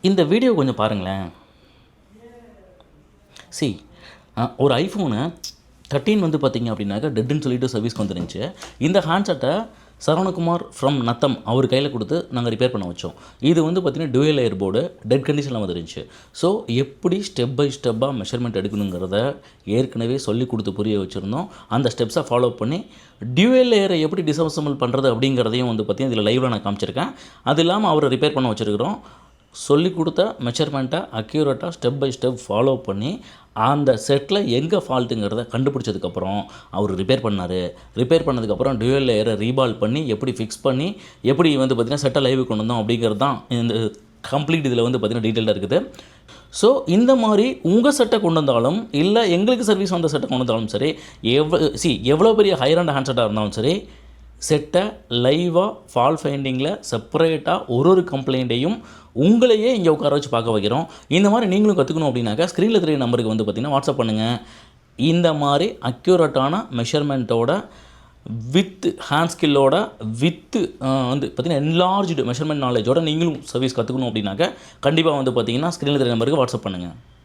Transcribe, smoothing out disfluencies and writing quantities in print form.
இந்த வீடியோ கொஞ்சம் பாருங்களேன். சி ஒரு ஐஃபோனு 13 வந்து பார்த்திங்க அப்படின்னாக்கா டெட்டுன்னு சொல்லிட்டு சர்வீஸ்க்கு வந்துருந்துச்சு. இந்த ஹேண்ட்செட்டை சரவணகுமார் ஃப்ரம் நத்தம் அவர் கையில் கொடுத்து நாங்கள் ரிப்பேர் பண்ண வச்சோம். இது வந்து பார்த்திங்கன்னா டூயல் லேயர் போர்டு டெட் கண்டிஷனில் வந்துருந்துச்சு. ஸோ எப்படி ஸ்டெப் பை ஸ்டெப்பாக மெஷர்மெண்ட் எடுக்கணுங்கிறத ஏற்கனவே சொல்லி கொடுத்து புரிய வச்சுருந்தோம். அந்த ஸ்டெப்ஸை ஃபாலோ பண்ணி டியூயல் லேயரை எப்படி டிஸ்அசெம்பிள் பண்ணுறது அப்படிங்கிறதையும் வந்து பார்த்திங்கன்னா இதில் லைவில் நான் காமிச்சிருக்கேன். அது இல்லாமல் அவரை ரிப்பேர் பண்ண வச்சுருக்கிறோம். சொல்லி கொடுத்த மெஷர்மெண்ட்டை அக்யூரேட்டாக ஸ்டெப் பை ஸ்டெப் ஃபாலோ பண்ணி அந்த செட்டில் எங்கே ஃபால்ட்டுங்கிறத கண்டுபிடிச்சதுக்கப்புறம் அவர் ரிப்பேர் பண்ணார். ரிப்பேர் பண்ணதுக்கப்புறம் டியூயல் லேயரை ரீபால் பண்ணி எப்படி ஃபிக்ஸ் பண்ணி எப்படி வந்து பார்த்திங்கன்னா செட்டை லைவுக்கு கொண்டு வந்தோம் அப்படிங்கிறது தான் இந்த கம்ப்ளீட் இதில் வந்து பார்த்திங்கன்னா டீட்டெயிலாக இருக்குது. ஸோ இந்த மாதிரி உங்கள் செட்டை கொண்டு வந்தாலும் இல்லை எங்களுக்கு சர்வீஸ் வந்த செட்டை கொண்டு வந்தாலும் சரி, எவ்வளோ பெரிய ஹையர் அண்ட் ஹேண்ட் செட்டாக இருந்தாலும் சரி, செட்டை லைவாக ஃபால் ஃபைண்டிங்கில் செப்பரேட்டாக ஒரு கம்ப்ளைண்ட்டையும் உங்களையே இங்கே உட்கார வச்சு பார்க்க வைக்கிறோம். இந்த மாதிரி நீங்களும் கற்றுக்கணும் அப்படின்னாக்கா ஸ்க்ரீனில் தெரிய நம்பருக்கு வந்து பார்த்திங்கன்னா வாட்ஸ்அப் பண்ணுங்கள். இந்த மாதிரி அக்யூரேட்டான மெஷர்மெண்ட்டோட வித் ஹேண்ட் ஸ்கில்லோட வித்து வந்து பார்த்திங்கன்னா என்லார்ஜ்டு மெஷர்மெண்ட் நாலேஜோட நீங்களும் சர்வீஸ் கற்றுக்கணும் அப்படின்னாக்கா கண்டிப்பாக வந்து பார்த்திங்கன்னா ஸ்க்ரீனில் தெரிய நம்பருக்கு வாட்ஸ்அப் பண்ணுங்கள்.